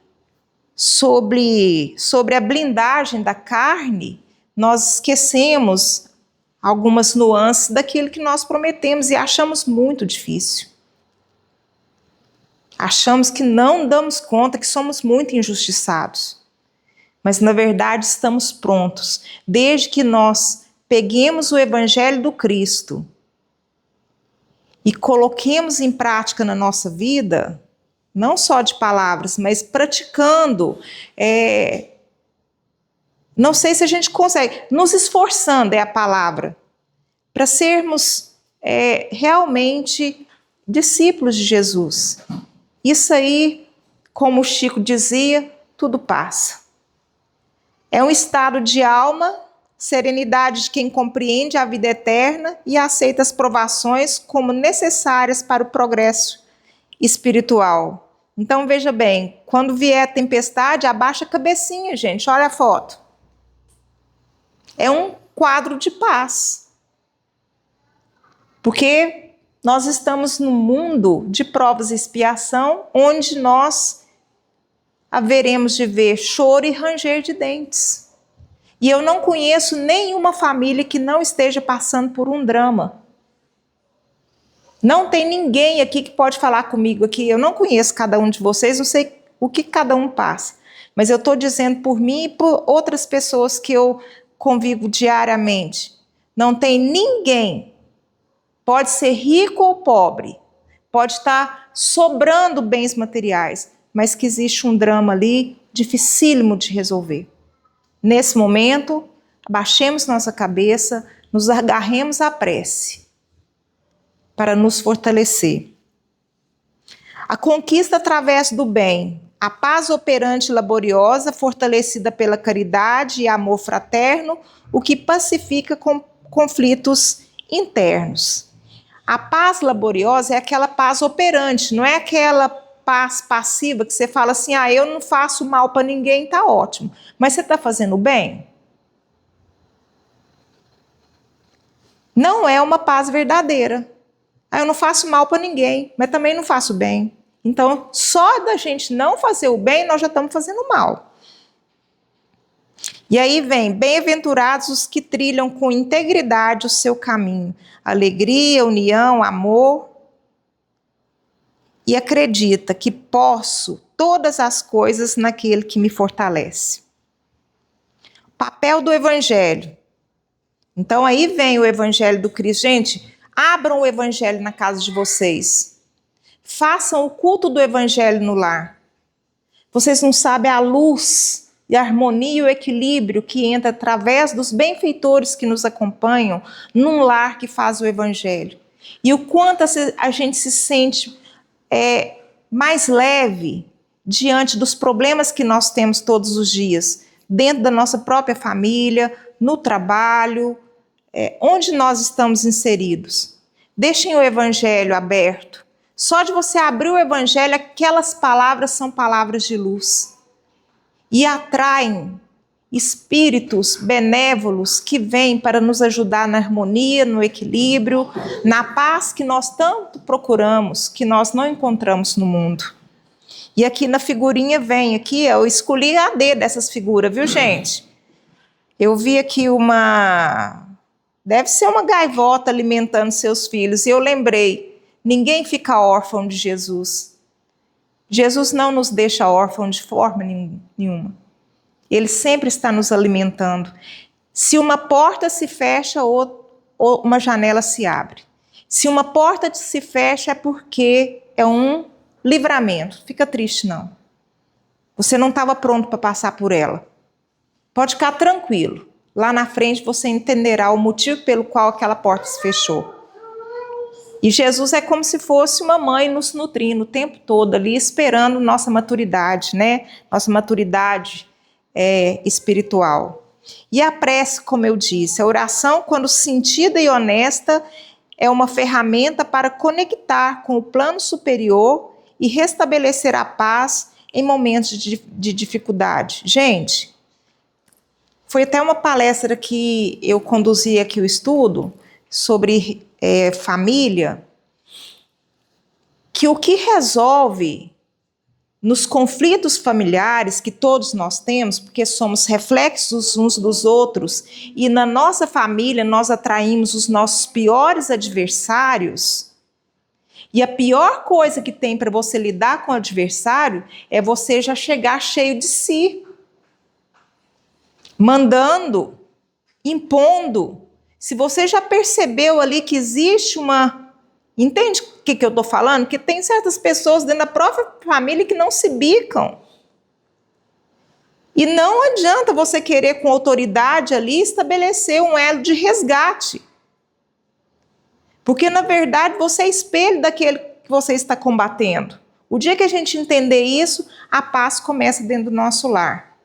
sobre a blindagem da carne, nós esquecemos algumas nuances daquilo que nós prometemos e achamos muito difícil. Achamos que não damos conta, que somos muito injustiçados. Mas, na verdade, estamos prontos. Desde que nós peguemos o Evangelho do Cristo e coloquemos em prática na nossa vida, não só de palavras, mas praticando, não sei se a gente consegue, nos esforçando é a palavra, para sermos realmente discípulos de Jesus. Isso aí, como o Chico dizia, tudo passa. É um estado de alma, serenidade de quem compreende a vida eterna e aceita as provações como necessárias para o progresso espiritual. Então, veja bem, quando vier a tempestade, abaixa a cabecinha, gente, olha a foto. É um quadro de paz. Porque nós estamos num mundo de provas e expiação, onde nós haveremos de ver choro e ranger de dentes. E eu não conheço nenhuma família que não esteja passando por um drama. Não tem ninguém aqui que pode falar comigo aqui. Eu não conheço cada um de vocês, não sei o que cada um passa. Mas eu estou dizendo por mim e por outras pessoas que eu convivo diariamente. Não tem ninguém, pode ser rico ou pobre, pode estar sobrando bens materiais, mas que existe um drama ali dificílimo de resolver. Nesse momento, abaixemos nossa cabeça, nos agarremos à prece para nos fortalecer. A conquista através do bem a paz operante e laboriosa, fortalecida pela caridade e amor fraterno, o que pacifica conflitos internos. A paz laboriosa é aquela paz operante, não é aquela paz passiva que você fala assim, eu não faço mal para ninguém, tá ótimo. Mas você está fazendo bem? Não é uma paz verdadeira. Eu não faço mal para ninguém, mas também não faço bem. Então, só da gente não fazer o bem, nós já estamos fazendo mal. E aí vem, bem-aventurados os que trilham com integridade o seu caminho. Alegria, união, amor. E acredita que posso todas as coisas naquele que me fortalece. Papel do Evangelho. Então aí vem o Evangelho do Cristo. Gente, abram o Evangelho na casa de vocês. Façam o culto do Evangelho no lar. Vocês não sabem a luz e a harmonia e o equilíbrio que entra através dos benfeitores que nos acompanham num lar que faz o Evangelho. E o quanto a gente se sente mais leve diante dos problemas que nós temos todos os dias, dentro da nossa própria família, no trabalho, onde nós estamos inseridos. Deixem o Evangelho aberto. Só de você abrir o Evangelho, aquelas palavras são palavras de luz. E atraem espíritos benévolos que vêm para nos ajudar na harmonia, no equilíbrio, na paz que nós tanto procuramos, que nós não encontramos no mundo. E aqui na figurinha vem, eu escolhi a D dessas figuras, viu, gente? Eu vi aqui deve ser uma gaivota alimentando seus filhos, e eu lembrei, ninguém fica órfão de Jesus. Jesus não nos deixa órfão de forma nenhuma. Ele sempre está nos alimentando. Se uma porta se fecha, ou uma janela se abre. Se uma porta se fecha, é porque é um livramento. Fica triste, não. Você não estava pronto para passar por ela. Pode ficar tranquilo. Lá na frente você entenderá o motivo pelo qual aquela porta se fechou. E Jesus é como se fosse uma mãe nos nutrindo o tempo todo ali, esperando nossa maturidade, né? Nossa maturidade espiritual. E a prece, como eu disse, a oração, quando sentida e honesta, é uma ferramenta para conectar com o plano superior e restabelecer a paz em momentos de dificuldade. Gente, foi até uma palestra que eu conduzi aqui o estudo sobre família, que o que resolve nos conflitos familiares que todos nós temos, porque somos reflexos uns dos outros, e na nossa família nós atraímos os nossos piores adversários, e a pior coisa que tem para você lidar com o adversário é você já chegar cheio de si, mandando, impondo. Se você já percebeu ali que existe Entende o que eu estou falando? Que tem certas pessoas dentro da própria família que não se bicam. E não adianta você querer com autoridade ali estabelecer um elo de resgate. Porque na verdade você é espelho daquele que você está combatendo. O dia que a gente entender isso, a paz começa dentro do nosso lar.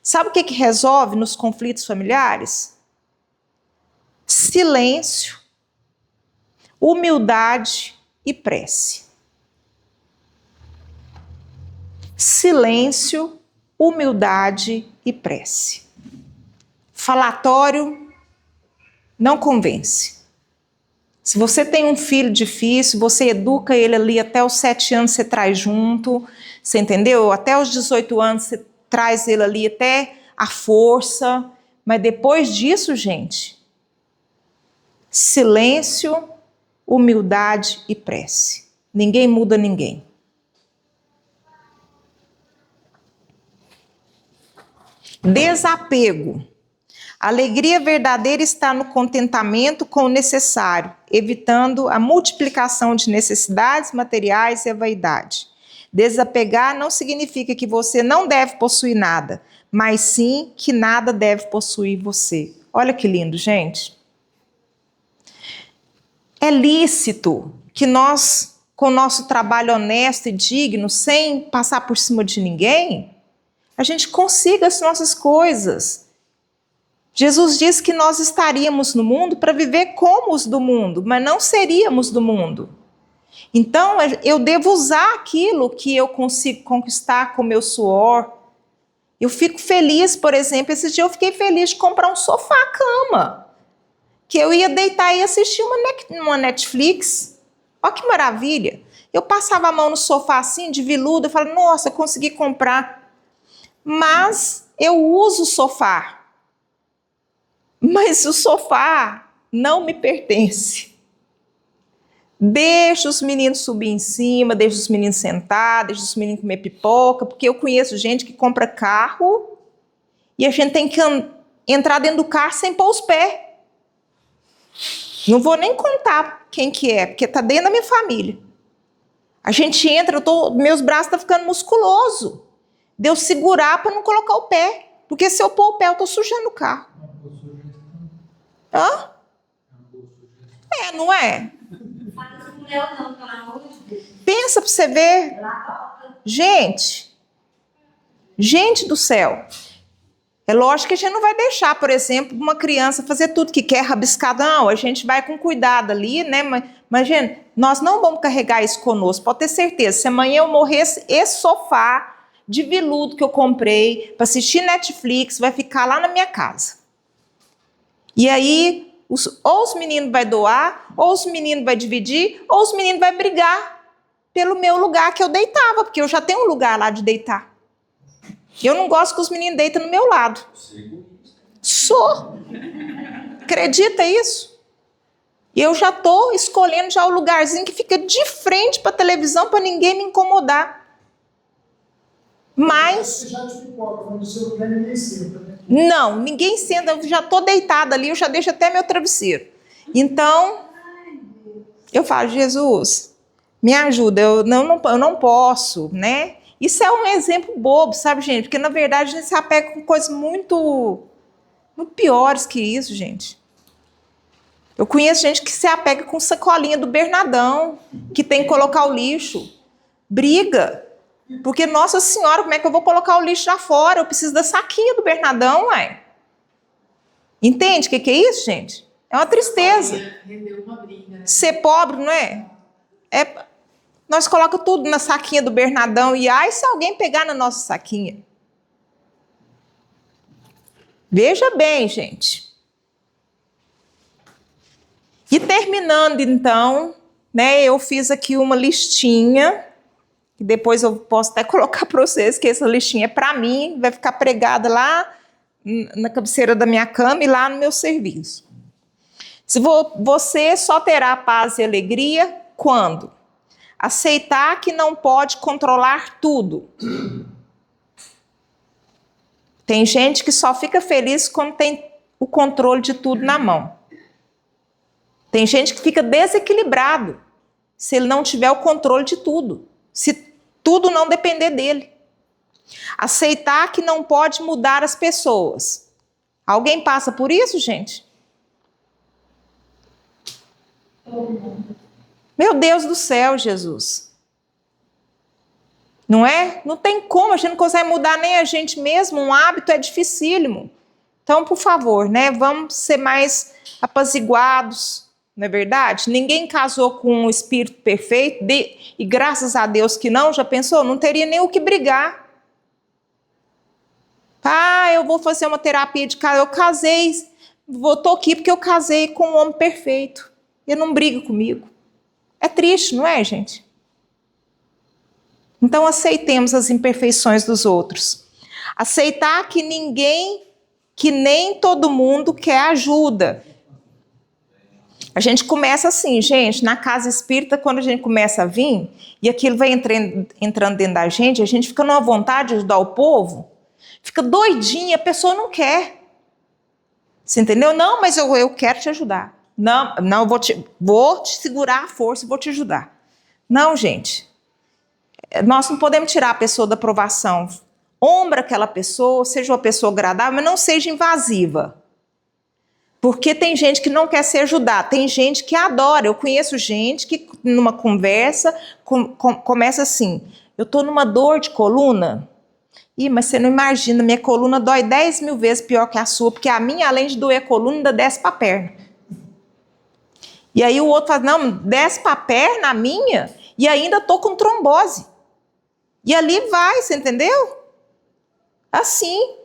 Sabe o que resolve nos conflitos familiares? Silêncio, humildade e prece. Silêncio, humildade e prece. Falatório não convence. Se você tem um filho difícil, você educa ele ali até os 7 anos, você traz junto, você entendeu? Até os 18 anos, você traz ele ali até a força. Mas depois disso, gente, silêncio, humildade e prece. Ninguém muda ninguém. Desapego. A alegria verdadeira está no contentamento com o necessário, evitando a multiplicação de necessidades materiais e a vaidade. Desapegar não significa que você não deve possuir nada, mas sim que nada deve possuir você. Olha que lindo, gente. É lícito que nós com o nosso trabalho honesto e digno, sem passar por cima de ninguém, a gente consiga as nossas coisas. Jesus disse que nós estaríamos no mundo para viver como os do mundo, mas não seríamos do mundo. Então, eu devo usar aquilo que eu consigo conquistar com o meu suor. Eu fico feliz, por exemplo, esse dia eu fiquei feliz de comprar um sofá-cama, que eu ia deitar e assistir uma Netflix. Olha que maravilha. Eu passava a mão no sofá assim, de veludo, eu falava, nossa, consegui comprar. Mas eu uso o sofá. Mas o sofá não me pertence. Deixa os meninos subir em cima, deixa os meninos sentar, deixa os meninos comer pipoca, porque eu conheço gente que compra carro e a gente tem que entrar dentro do carro sem pôr os pés. Não vou nem contar quem que é, porque está dentro da minha família. A gente entra, meus braços estão ficando musculosos. De eu segurar para não colocar o pé, porque se eu pôr o pé eu estou sujando o carro. Hã? Não é? Pensa para você ver. Gente do céu. É lógico que a gente não vai deixar, por exemplo, uma criança fazer tudo que quer, rabiscar. Não, a gente vai com cuidado ali, né? Mas, gente, nós não vamos carregar isso conosco, pode ter certeza. Se amanhã eu morresse, esse sofá de veludo que eu comprei para assistir Netflix vai ficar lá na minha casa. E aí, ou os meninos vão doar, ou os meninos vão dividir, ou os meninos vão brigar pelo meu lugar que eu deitava, porque eu já tenho um lugar lá de deitar. Eu não gosto que os meninos deitem no meu lado. Sou. Acredita isso? E eu já estou escolhendo já o lugarzinho que fica de frente para a televisão para ninguém me incomodar. Mas... Você já te pipoca, mas no seu lugar ninguém senta, né? Não, ninguém senta, eu já estou deitada ali, eu já deixo até meu travesseiro. Então, eu falo, Jesus, me ajuda, eu não posso, né? Isso é um exemplo bobo, sabe, gente? Porque, na verdade, a gente se apega com coisas muito piores que isso, gente. Eu conheço gente que se apega com sacolinha do Bernadão, que tem que colocar o lixo. Briga. Porque, nossa senhora, como é que eu vou colocar o lixo lá fora? Eu preciso da saquinha do Bernadão, ué. Entende o que é isso, gente? É uma tristeza. Ser pobre, não é? Nós colocamos tudo na saquinha do Bernadão e ai se alguém pegar na nossa saquinha. Veja bem, gente. E terminando, então, né, eu fiz aqui uma listinha, que depois eu posso até colocar para vocês, que essa listinha é para mim, vai ficar pregada lá na cabeceira da minha cama e lá no meu serviço. Você só terá paz e alegria quando? Aceitar que não pode controlar tudo. Tem gente que só fica feliz quando tem o controle de tudo na mão. Tem gente que fica desequilibrado se ele não tiver o controle de tudo, se tudo não depender dele. Aceitar que não pode mudar as pessoas. Alguém passa por isso, gente? Meu Deus do céu, Jesus. Não é? Não tem como, a gente não consegue mudar nem a gente mesmo, um hábito é dificílimo. Então, por favor, né, vamos ser mais apaziguados, não é verdade? Ninguém casou com um espírito perfeito, e graças a Deus que não, já pensou? Não teria nem o que brigar. Ah, eu vou fazer uma terapia de casal, eu casei, estou aqui porque eu casei com um homem perfeito, ele não briga comigo. É triste, não é, gente? Então aceitemos as imperfeições dos outros. Aceitar que nem todo mundo quer ajuda. A gente começa assim, gente, na casa espírita, quando a gente começa a vir, e aquilo vai entrando dentro da gente, a gente fica numa vontade de ajudar o povo, fica doidinha, a pessoa não quer. Você entendeu? Não, mas eu quero te ajudar. Não, eu vou te segurar a força e vou te ajudar. Não, gente. Nós não podemos tirar a pessoa da aprovação. Ombra aquela pessoa, seja uma pessoa agradável, mas não seja invasiva. Porque tem gente que não quer se ajudar, tem gente que adora. Eu conheço gente que numa conversa começa assim, eu estou numa dor de coluna. Ih, mas você não imagina, minha coluna dói 10 mil vezes pior que a sua, porque a minha, além de doer a coluna, ainda desce para a perna. E aí o outro fala, não, desce para a perna a minha e ainda estou com trombose. E ali vai, você entendeu? Assim.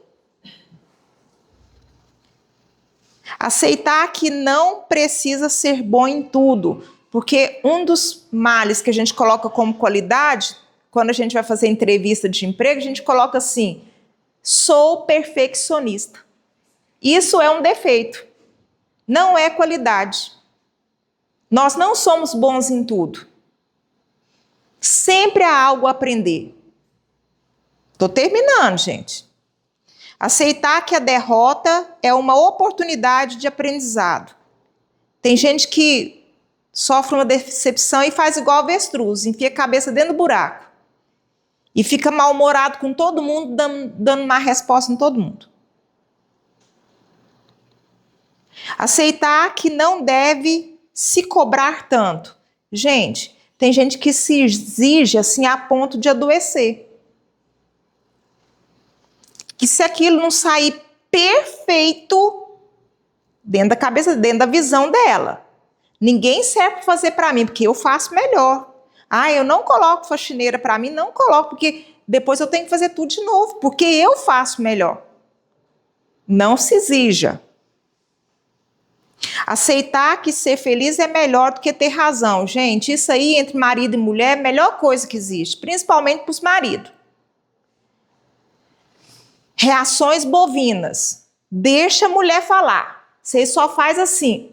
Aceitar que não precisa ser bom em tudo, porque um dos males que a gente coloca como qualidade, quando a gente vai fazer entrevista de emprego, a gente coloca assim, sou perfeccionista. Isso é um defeito, não é qualidade. Nós não somos bons em tudo. Sempre há algo a aprender. Estou terminando, gente. Aceitar que a derrota é uma oportunidade de aprendizado. Tem gente que sofre uma decepção e faz igual avestruz, enfia a cabeça dentro do buraco. E fica mal-humorado com todo mundo, dando má resposta em todo mundo. Aceitar que não deve se cobrar tanto. Gente, tem gente que se exige assim a ponto de adoecer. Que se aquilo não sair perfeito dentro da cabeça, dentro da visão dela, ninguém serve para fazer para mim, porque eu faço melhor. Ah, eu não coloco faxineira para mim, não coloco, porque depois eu tenho que fazer tudo de novo, porque eu faço melhor. Não se exija. Aceitar que ser feliz é melhor do que ter razão. Gente, isso aí entre marido e mulher é a melhor coisa que existe, principalmente para os maridos. Reações bovinas. Deixa a mulher falar. Você só faz assim.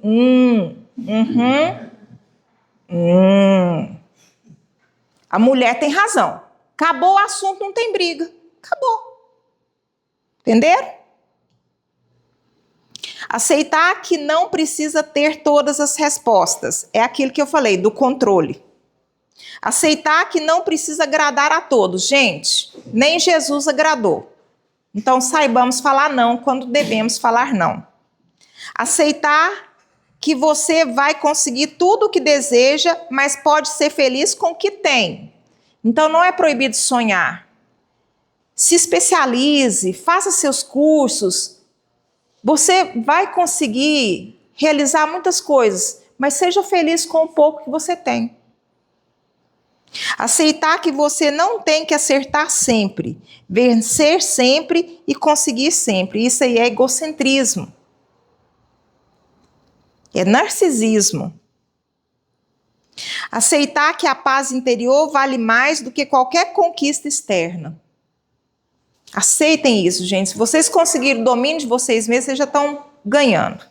A mulher tem razão. Acabou o assunto, não tem briga. Acabou. Entenderam? Aceitar que não precisa ter todas as respostas. É aquilo que eu falei, do controle. Aceitar que não precisa agradar a todos. Gente, nem Jesus agradou. Então, saibamos falar não quando devemos falar não. Aceitar que você vai conseguir tudo o que deseja, mas pode ser feliz com o que tem. Então, não é proibido sonhar. Se especialize, faça seus cursos. Você vai conseguir realizar muitas coisas, mas seja feliz com o pouco que você tem. Aceitar que você não tem que acertar sempre, vencer sempre e conseguir sempre. Isso aí é egocentrismo. É narcisismo. Aceitar que a paz interior vale mais do que qualquer conquista externa. Aceitem isso, gente. Se vocês conseguirem o domínio de vocês mesmos, vocês já estão ganhando.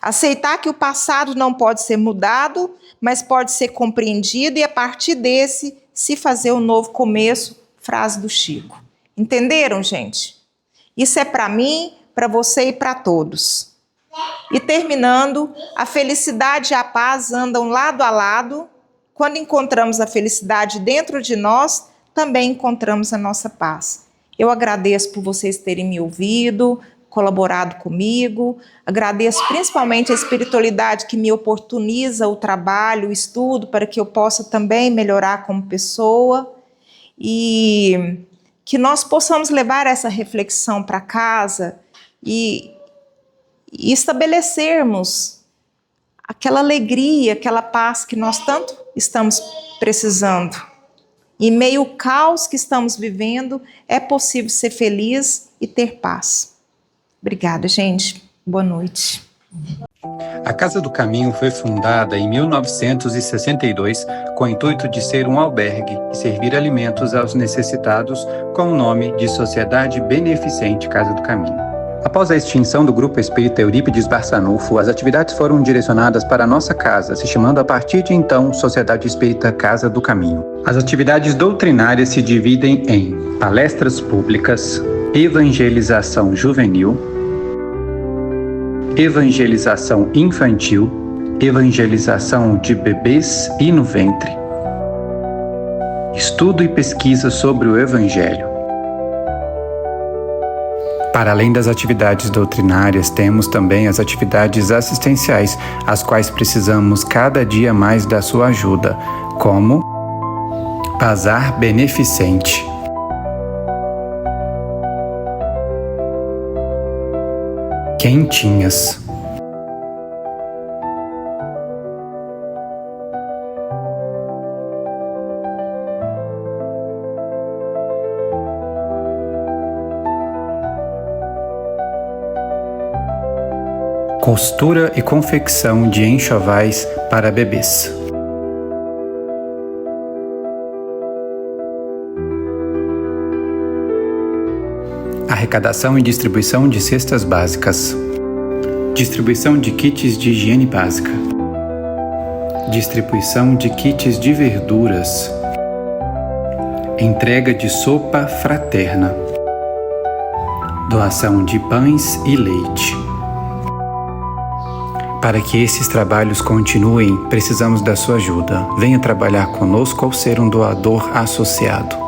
Aceitar que o passado não pode ser mudado, mas pode ser compreendido e a partir desse se fazer um novo começo, frase do Chico. Entenderam, gente? Isso é para mim, para você e para todos. E terminando, a felicidade e a paz andam lado a lado. Quando encontramos a felicidade dentro de nós, também encontramos a nossa paz. Eu agradeço por vocês terem me ouvido, colaborado comigo. Agradeço principalmente a espiritualidade que me oportuniza o trabalho, o estudo, para que eu possa também melhorar como pessoa. E que nós possamos levar essa reflexão para casa e estabelecermos aquela alegria, aquela paz que nós tanto estamos precisando. Em meio ao caos que estamos vivendo, é possível ser feliz e ter paz. Obrigada, gente. Boa noite. A Casa do Caminho foi fundada em 1962 com o intuito de ser um albergue e servir alimentos aos necessitados com o nome de Sociedade Beneficente Casa do Caminho. Após a extinção do Grupo Espírita Eurípides Barçanufo, as atividades foram direcionadas para a nossa casa, se chamando a partir de então Sociedade Espírita Casa do Caminho. As atividades doutrinárias se dividem em palestras públicas, evangelização juvenil, evangelização infantil, evangelização de bebês e no ventre, estudo e pesquisa sobre o Evangelho. Para além das atividades doutrinárias, temos também as atividades assistenciais, as quais precisamos cada dia mais da sua ajuda, como Bazar Beneficente. Quentinhas. Costura e confecção de enxovais para bebês. Arrecadação e distribuição de cestas básicas. Distribuição de kits de higiene básica. Distribuição de kits de verduras. Entrega de sopa fraterna. Doação de pães e leite. Para que esses trabalhos continuem, precisamos da sua ajuda. Venha trabalhar conosco ao ser um doador associado.